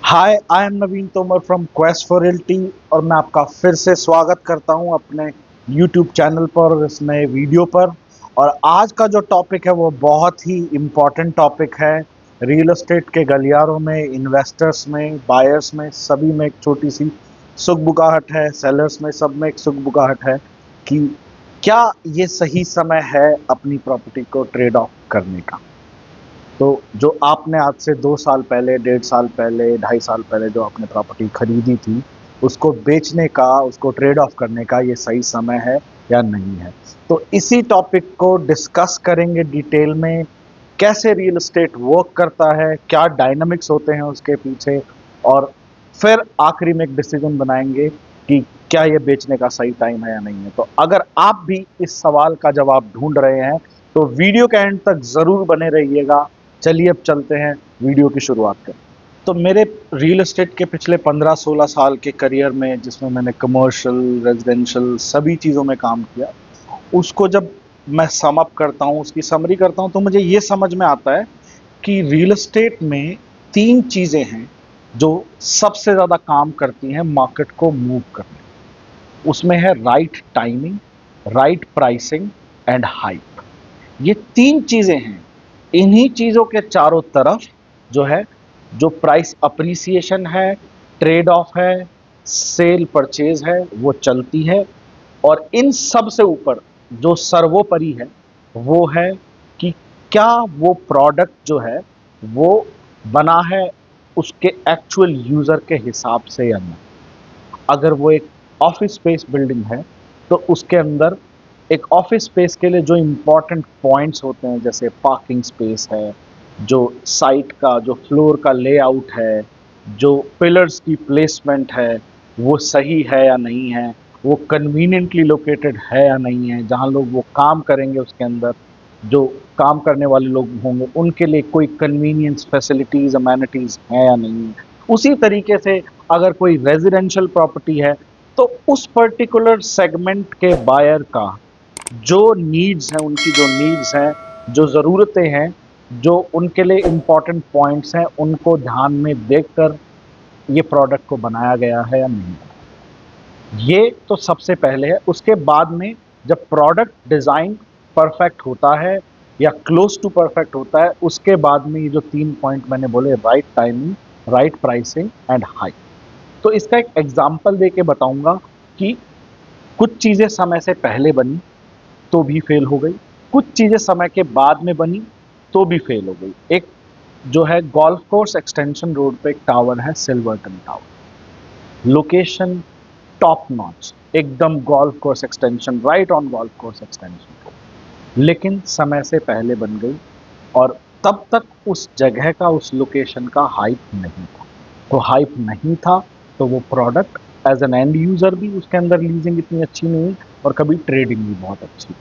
Hi, I am Naveen Tomar from quest for realty और मैं आपका फिर से स्वागत करता हूं अपने यूट्यूब चैनल पर और इस नए वीडियो पर। और आज का जो टॉपिक है वो बहुत ही इम्पोर्टेंट टॉपिक है। रियल एस्टेट के गलियारों में, इन्वेस्टर्स में, बायर्स में, सभी में एक छोटी सी सुगबुगाहट है। सेलर्स में, सब में एक सुगबुगाहट है कि क्या ये सही समय है अपनी प्रॉपर्टी को ट्रेड ऑफ करने का। तो जो आपने आज से 2 साल पहले, 1.5 साल पहले, 2.5 साल पहले जो आपने प्रॉपर्टी खरीदी थी, उसको बेचने का, उसको ट्रेड ऑफ करने का ये सही समय है या नहीं है। तो इसी टॉपिक को डिस्कस करेंगे डिटेल में। कैसे रियल एस्टेट वर्क करता है, क्या डायनामिक्स होते हैं उसके पीछे, और फिर आखिरी में एक डिसीजन बनाएंगे कि क्या ये बेचने का सही टाइम है या नहीं है। तो अगर आप भी इस सवाल का जवाब ढूंढ रहे हैं तो वीडियो के एंड तक जरूर बने रहिएगा। चलिए अब चलते हैं वीडियो की शुरुआत करें। तो मेरे रियल एस्टेट के पिछले 15-16 साल के करियर में, जिसमें मैंने कमर्शियल, रेजिडेंशियल सभी चीज़ों में काम किया, उसको जब मैं सम अप करता हूँ, उसकी समरी करता हूँ, तो मुझे ये समझ में आता है कि रियल एस्टेट में 3 चीज़ें हैं जो सबसे ज़्यादा काम करती हैं मार्केट को मूव करने। उसमें है right timing, right pricing and hype. ये 3 चीज़ें हैं। इन्हीं चीज़ों के चारों तरफ जो है, जो प्राइस अप्रिसिएशन है, ट्रेड ऑफ है, सेल परचेज है, वो चलती है। और इन सब से ऊपर जो सर्वोपरि है वो है कि क्या वो प्रोडक्ट जो है वो बना है उसके एक्चुअल यूजर के हिसाब से या नहीं। अगर वो एक ऑफिस स्पेस बिल्डिंग है तो उसके अंदर एक ऑफिस स्पेस के लिए जो इम्पोर्टेंट पॉइंट्स होते हैं, जैसे पार्किंग स्पेस है, जो साइट का, जो फ्लोर का लेआउट है, जो पिलर्स की प्लेसमेंट है, वो सही है या नहीं है, वो कन्वीनियंटली लोकेटेड है या नहीं है, जहाँ लोग वो काम करेंगे उसके अंदर जो काम करने वाले लोग होंगे उनके लिए कोई कन्वीनियंस, फैसिलिटीज, अमेनिटीज हैं या नहीं है। उसी तरीके से अगर कोई रेजिडेंशियल प्रॉपर्टी है तो उस पर्टिकुलर सेगमेंट के बायर का जो नीड्स हैं, उनकी जो नीड्स हैं, जो ज़रूरतें हैं, जो उनके लिए इम्पोर्टेंट पॉइंट्स हैं, उनको ध्यान में देखकर ये प्रोडक्ट को बनाया गया है या नहीं। ये तो सबसे पहले है। उसके बाद में जब प्रोडक्ट डिज़ाइन परफेक्ट होता है या क्लोज टू परफेक्ट होता है, उसके बाद में ये जो 3 पॉइंट मैंने बोले, right timing, right pricing and high. तो इसका एक एग्जांपल देके बताऊंगा कि कुछ चीज़ें समय से पहले बनी तो भी फेल हो गई, कुछ चीज़ें समय के बाद में बनी तो भी फेल हो गई। एक जो है, गोल्फ कोर्स एक्सटेंशन रोड पे एक टावर है, सिल्वर्टन टावर। लोकेशन टॉप नॉच, एकदम golf course extension, right on golf course extension. लेकिन समय से पहले बन गई और तब तक उस जगह का, उस लोकेशन का हाइप नहीं था। तो हाइप नहीं था तो वो product as an end user भी उसके अंदर लीजिंग इतनी अच्छी नहीं, और कभी ट्रेडिंग भी बहुत अच्छी।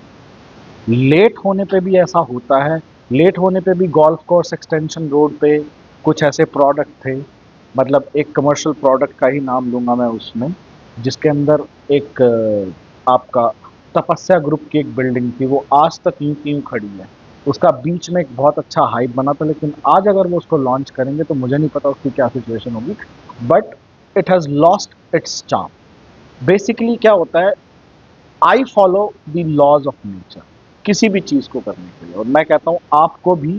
लेट होने पे भी ऐसा होता है। लेट होने पे भी गोल्फ कोर्स एक्सटेंशन रोड पे कुछ ऐसे प्रोडक्ट थे, मतलब एक कमर्शियल प्रोडक्ट का ही नाम लूंगा मैं उसमें, जिसके अंदर एक आपका तपस्या ग्रुप की एक बिल्डिंग थी, वो आज तक यूं की यूं खड़ी है। उसका बीच में एक बहुत अच्छा हाइप बना था, लेकिन आज अगर वो उसको लॉन्च करेंगे तो मुझे नहीं पता उसकी क्या सिचुएशन होगी। But it has lost its charm. Basically क्या होता है, I follow the laws of nature किसी भी चीज़ को करने के लिए, और मैं कहता हूँ आपको भी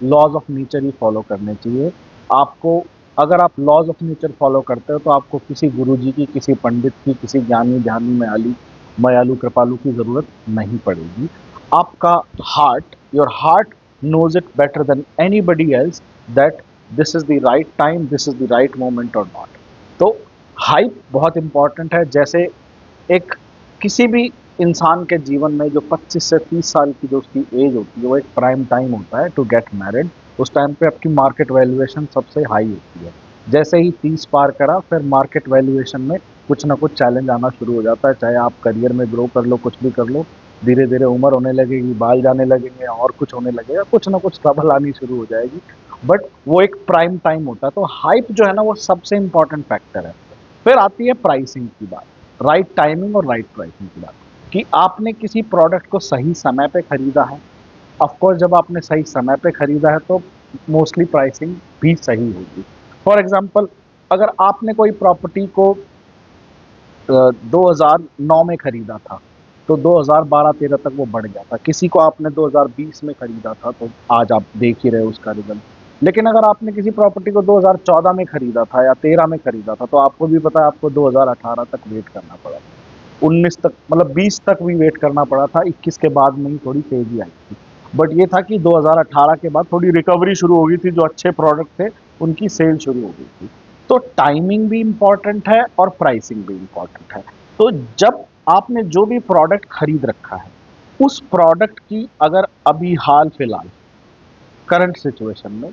लॉज ऑफ नेचर ही फॉलो करने चाहिए। आपको, अगर आप लॉज ऑफ नेचर फॉलो करते हो तो आपको किसी गुरु जी की, किसी पंडित की, किसी ज्ञानी ध्यानी मयाली मयालु कृपालु की ज़रूरत नहीं पड़ेगी। आपका heart, your heart knows it better than anybody else that this is the right time, this is the right moment or not. तो हाइप बहुत इंपॉर्टेंट है। जैसे एक किसी भी इंसान के जीवन में जो 25 से 30 साल की जो उसकी एज होती है, वो एक प्राइम टाइम होता है टू गेट मैरिड। उस टाइम पे आपकी मार्केट वैल्यूएशन सबसे हाई होती है। जैसे ही 30 पार करा, फिर मार्केट वैल्यूएशन में कुछ ना कुछ चैलेंज आना शुरू हो जाता है। चाहे आप करियर में ग्रो कर लो, कुछ भी कर लो, धीरे धीरे उम्र होने लगेगी, बाल जाने लगेंगे और कुछ होने लगेगा, कुछ ना कुछ ट्रबल आनी शुरू हो जाएगी। बट वो एक प्राइम टाइम होता है। तो हाइप जो है ना, वो सबसे इंपॉर्टेंट फैक्टर है। फिर आती है प्राइसिंग की बात, राइट टाइमिंग और राइट प्राइसिंग की बात, कि आपने किसी प्रोडक्ट को सही समय पे खरीदा है। ऑफ कोर्स जब आपने सही समय पे खरीदा है तो मोस्टली प्राइसिंग भी सही होगी। फॉर एग्जांपल, अगर आपने कोई प्रॉपर्टी को 2009 में खरीदा था तो 2012-13 तक वो बढ़ गया था। किसी को आपने 2020 में खरीदा था तो आज आप देख ही रहे हो उसका रिजल्ट। लेकिन अगर आपने किसी प्रॉपर्टी को 2014 में खरीदा था या 13 में खरीदा था तो आपको भी पता है आपको 2018 तक वेट करना पड़ा, 19 तक, मतलब 20 तक भी वेट करना पड़ा था, 21 के बाद में ही थोड़ी तेजी आई थी। बट ये था कि 2018 के बाद थोड़ी रिकवरी शुरू हो गई थी, जो अच्छे प्रोडक्ट थे उनकी सेल शुरू हो गई थी। तो टाइमिंग भी इम्पॉर्टेंट है और प्राइसिंग भी इम्पॉर्टेंट है। तो जब आपने जो भी प्रोडक्ट खरीद रखा है उस प्रोडक्ट की अगर अभी हाल फिलहाल करंट सिचुएशन में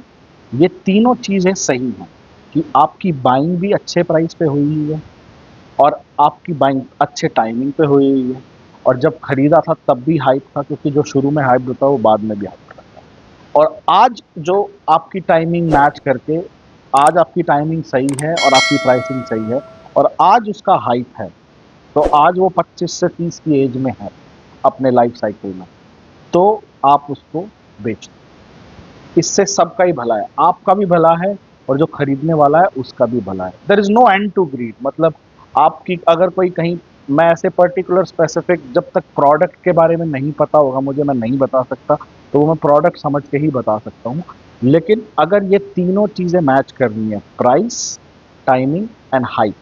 ये तीनों चीजें सही हैं कि आपकी बाइंग भी अच्छे प्राइस पे हुई है और आपकी बाइंग अच्छे टाइमिंग पे हुई हुई है, और जब खरीदा था तब भी हाइप था, क्योंकि जो शुरू में हाइप होता है वो बाद में भी हाइप रहता है। और आज जो आपकी टाइमिंग मैच करके आज आपकी टाइमिंग सही है और आपकी प्राइसिंग सही है और आज उसका हाइप है, तो आज वो 25 से 30 की एज में है अपने लाइफ साइकिल में, तो आप उसको बेच दो। इससे सबका ही भला है, आपका भी भला है और जो खरीदने वाला है उसका भी भला है। There is no end to greed. मतलब आपकी अगर कोई कहीं, मैं ऐसे पर्टिकुलर स्पेसिफिक जब तक प्रोडक्ट के बारे में नहीं पता होगा मुझे, मैं नहीं बता सकता, तो वो मैं प्रोडक्ट समझ के ही बता सकता हूँ। लेकिन अगर ये तीनों चीजें मैच करनी है, प्राइस, टाइमिंग एंड हाइप,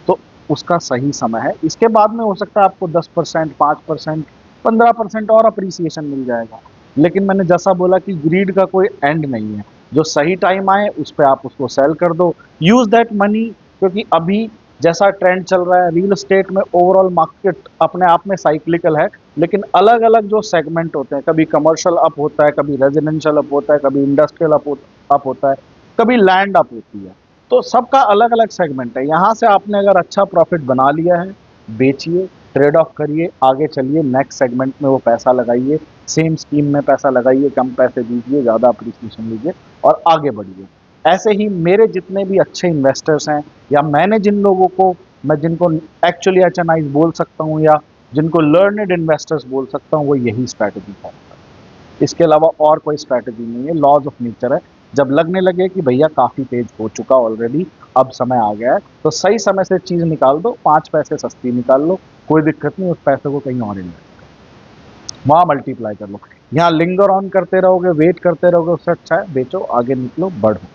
तो उसका सही समय है। इसके बाद में हो सकता है आपको 10%, 5%, 15% और अप्रिसिएशन मिल जाएगा। लेकिन मैंने जैसा बोला कि ग्रीड का कोई एंड नहीं है, जो सही टाइम आए उस पर आप उसको सेल कर दो, यूज दैट मनी। क्योंकि अभी जैसा ट्रेंड चल रहा है रियल एस्टेट में, ओवरऑल मार्केट अपने आप में साइक्लिकल है, लेकिन अलग अलग जो सेगमेंट होते हैं, कभी कमर्शियल अप होता है, कभी रेजिडेंशियल अप होता है, कभी इंडस्ट्रियल अप होता है, कभी लैंड अप होती है। तो सबका अलग अलग सेगमेंट है। यहाँ से आपने अगर अच्छा प्रॉफिट बना लिया है, बेचिए, ट्रेड ऑफ करिए, आगे चलिए, नेक्स्ट सेगमेंट में वो पैसा लगाइए, सेम स्कीम में पैसा लगाइए, कम पैसे दीजिए, ज़्यादा अप्रिसिएशन लीजिए और आगे बढ़िए। ऐसे ही मेरे जितने भी अच्छे इन्वेस्टर्स हैं, या मैंने जिन लोगों को, मैं जिनको एक्चुअली एचएनआईज बोल सकता हूँ या जिनको लर्नेड इन्वेस्टर्स बोल सकता हूँ, वो यही स्ट्रैटेजी फॉलो करते हैं। इसके अलावा और कोई स्ट्रैटेजी नहीं है, लॉज ऑफ नेचर है। जब लगने लगे कि भैया काफ़ी तेज हो चुका ऑलरेडी, अब समय आ गया है, तो सही समय से चीज़ निकाल दो, 5 पैसे सस्ती निकाल लो, कोई दिक्कत नहीं, उस पैसे को कहीं और इन्वेस्ट करो, वहाँ मल्टीप्लाई कर लो। यहाँ लिंगर ऑन करते रहोगे, वेट करते रहोगे, उससे अच्छा है बेचो, आगे निकलो, बढ़ो।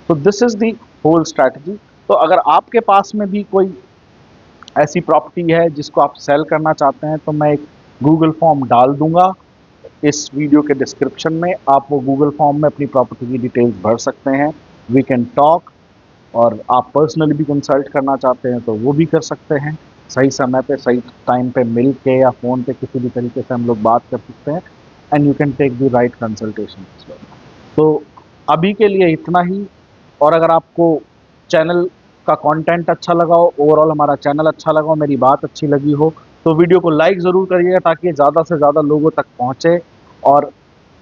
तो this is the whole strategy. तो अगर आपके पास में भी कोई ऐसी प्रॉपर्टी है जिसको आप सेल करना चाहते हैं, तो मैं एक गूगल फॉर्म डाल दूंगा इस वीडियो के डिस्क्रिप्शन में। आप वो गूगल फॉर्म में अपनी प्रॉपर्टी की डिटेल्स भर सकते हैं, वी कैन टॉक। और आप पर्सनली भी कंसल्ट करना चाहते हैं तो वो भी कर सकते हैं, सही समय पे सही टाइम पे मिल के या फ़ोन पे किसी भी तरीके से हम लोग बात कर सकते हैं, and you can take the right consultation. तो अभी के लिए इतना ही। और अगर आपको चैनल का कंटेंट अच्छा लगा हो, ओवरऑल हमारा चैनल अच्छा लगा हो, मेरी बात अच्छी लगी हो, तो वीडियो को लाइक ज़रूर करिएगा ताकि ये ज़्यादा से ज़्यादा लोगों तक पहुँचे। और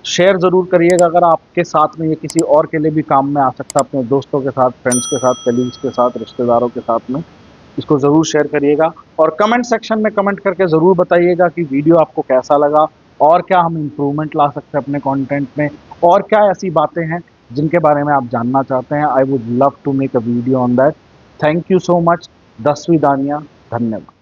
शेयर ज़रूर करिएगा अगर आपके साथ में ये किसी और के लिए भी काम में आ सकता है, अपने दोस्तों के साथ, फ्रेंड्स के साथ, कलीग्स के साथ, रिश्तेदारों के साथ में इसको ज़रूर शेयर करिएगा। और कमेंट सेक्शन में कमेंट करके ज़रूर बताइएगा कि वीडियो आपको कैसा लगा और क्या हम इम्प्रूवमेंट ला सकते हैं अपने कंटेंट में, और क्या ऐसी बातें हैं जिनके बारे में आप जानना चाहते हैं। I would love to make a video on that. Thank you so much. 10वीं दानिया, धन्यवाद।